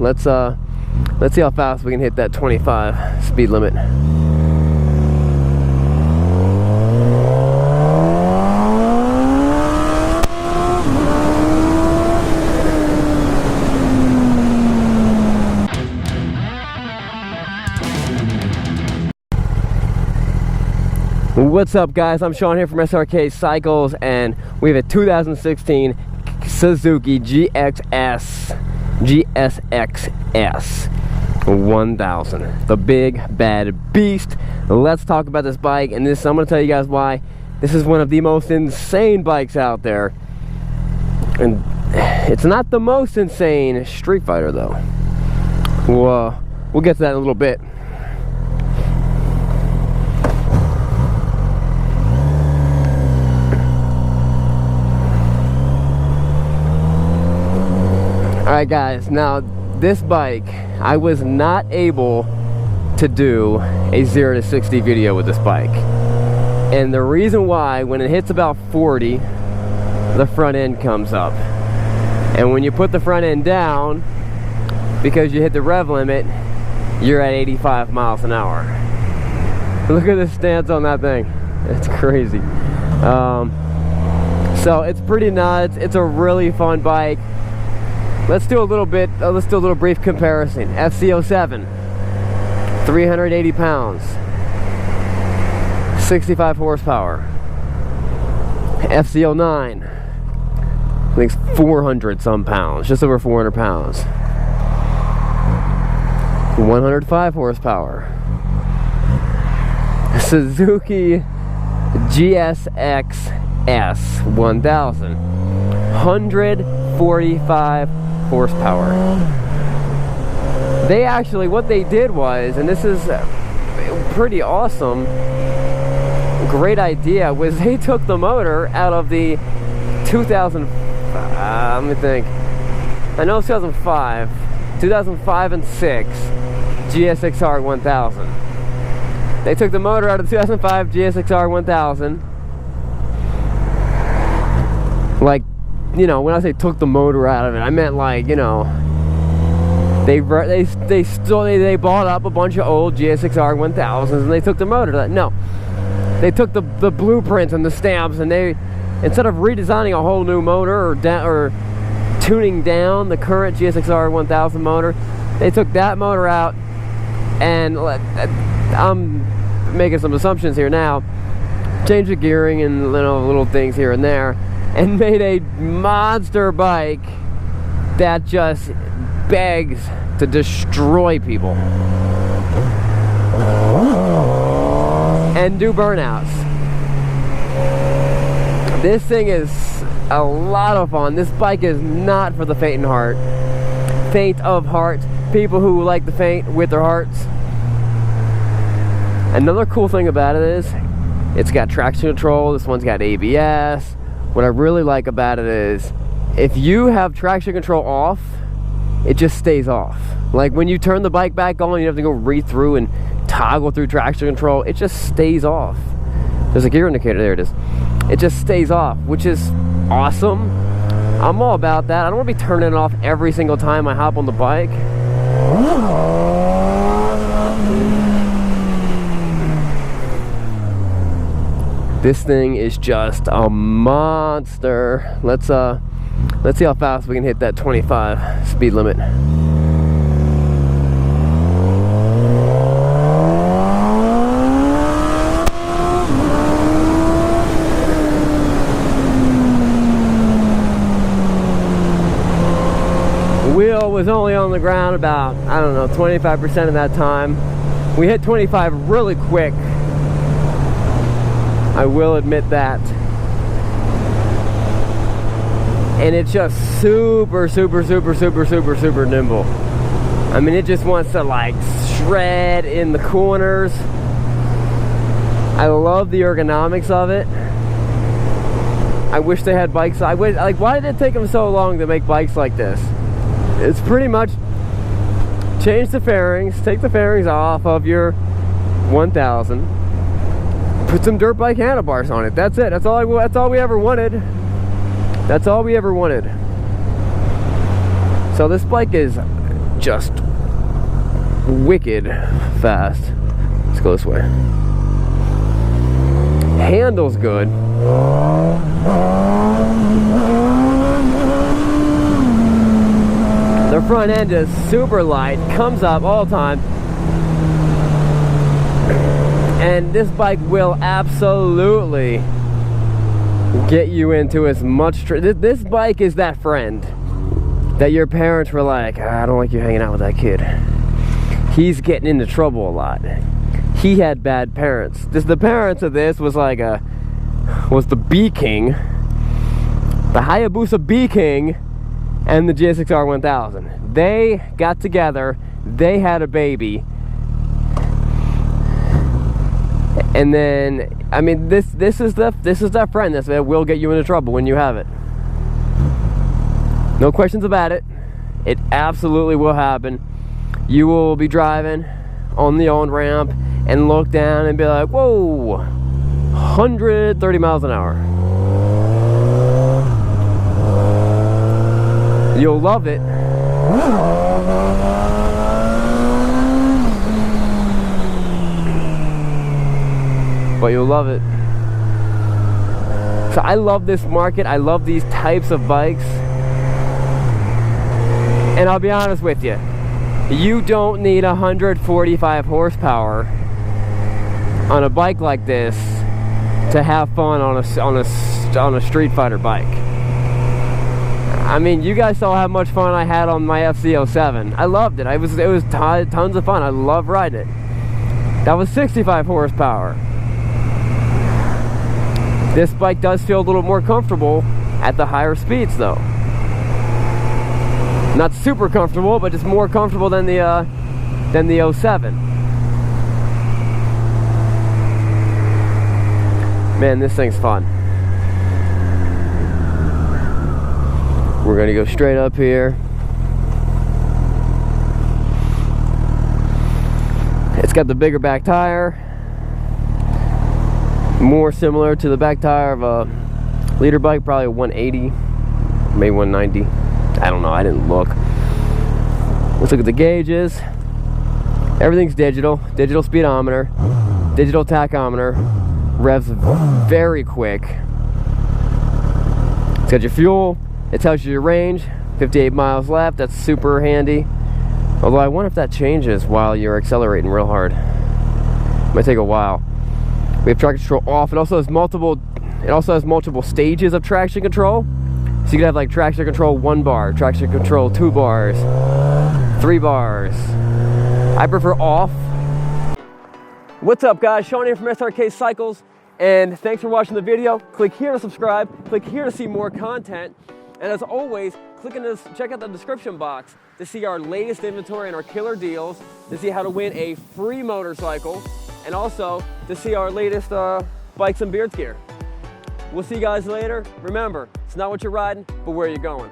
Let's see how fast we can hit that 25 speed limit. What's up, guys? I'm Sean here from Srkcycles, and we have a 2016 Suzuki GSX-S 1000, the big bad beast. Let's talk about this bike, and I'm going to tell you guys why this is one of the most insane bikes out there. And it's not the most insane Street Fighter, though. We'll get to that in a little bit. Alright guys, now this bike, I was not able to do a 0 to 60 video with this bike. And the reason why, when it hits about 40, the front end comes up. And when you put the front end down, because you hit the rev limit, you're at 85 miles an hour. Look at the stance on that thing. It's crazy. So it's pretty nuts. It's a really fun bike. Let's do a little brief comparison. FC07, 380 pounds, 65 horsepower. FC09, I think it's 400 some pounds, just over 400 pounds. 105 horsepower. Suzuki GSX-S 1000, 145 horsepower. They actually, what they did was, and this is pretty awesome, great idea, was they took the motor out of the 2000, let me think, I know it's 2005 and 6 GSX-R 1000. They took the motor out of the 2005 GSX-R 1000. Like, you know, when I say took the motor out of it, I meant, like, you know, they bought up a bunch of old GSX-R 1000s and they took the motor. No, they took the blueprints and the stamps, and they, instead of redesigning a whole new motor or tuning down the current GSX-R 1000 motor, they took that motor out, and I'm making some assumptions here now, changed the gearing and, you know, little things here and there, and made a monster bike that just begs to destroy people and do burnouts. This thing is a lot of fun. This bike is not for the faint of heart, people who like to faint with their hearts. Another cool thing about it is it's got traction control. This one's got ABS. What I really like about it is, if you have traction control off, it just stays off. Like when you turn the bike back on, you have to go read through and toggle through traction control. It just stays off. There's a gear indicator, there it is. It just stays off, which is awesome. I'm all about that. I don't want to be turning it off every single time I hop on the bike. This thing is just a monster. Let's see how fast we can hit that 25 speed limit. The wheel was only on the ground about, I don't know, 25% of that time. We hit 25 really quick, I will admit that. And it's just super nimble. I mean, it just wants to, like, shred in the corners. I love the ergonomics of it. I wish they had bikes. Like, why did it take them so long to make bikes like this? It's pretty much change the fairings, take the fairings off of your 1000, put some dirt bike handlebars on it. That's it. That's all we ever wanted. That's all we ever wanted. So this bike is just wicked fast. Let's go this way. Handles good. The front end is super light, comes up all the time. And this bike will absolutely get you into as much this bike is that friend that your parents were like, I don't like you hanging out with that kid. He's getting into trouble a lot. He had bad parents. The parents of this was like was the B King, the Hayabusa B King, and the GSX-R 1000. They got together, they had a baby, and then I mean this is that friend that will get you into trouble when you have it. No questions about it. It absolutely will happen. You will be driving on the on-ramp and look down and be like, whoa, 130 miles an hour. You'll love it. But you'll love it. So I love this market. I love these types of bikes. And I'll be honest with you, you don't need 145 horsepower on a bike like this to have fun on a Street Fighter bike. I mean, you guys saw how much fun I had on my FC07. I loved it. It was tons of fun. I love riding it. That was 65 horsepower. This bike does feel a little more comfortable at the higher speeds, though. Not super comfortable, but just more comfortable than the 07. Man, this thing's fun. We're gonna go straight up here. It's got the bigger back tire, more similar to the back tire of a leader bike, probably a 180, maybe 190. I don't know, I didn't look. Let's look at the gauges. Everything's digital speedometer, digital tachometer, revs very quick. It's got your fuel, it tells you your range, 58 miles left, that's super handy. Although I wonder if that changes while you're accelerating real hard. Might take a while. We have traction control off. It also has multiple stages of traction control. So you can have like traction control 1 bar, traction control 2 bars, 3 bars. I prefer off. What's up guys, Sean here from Srkcycles, and thanks for watching the video. Click here to subscribe, click here to see more content, and as always, check out the description box to see our latest inventory and our killer deals, to see how to win a free motorcycle, and also to see our latest bikes and beards gear. We'll see you guys later. Remember, it's not what you're riding, but where you're going.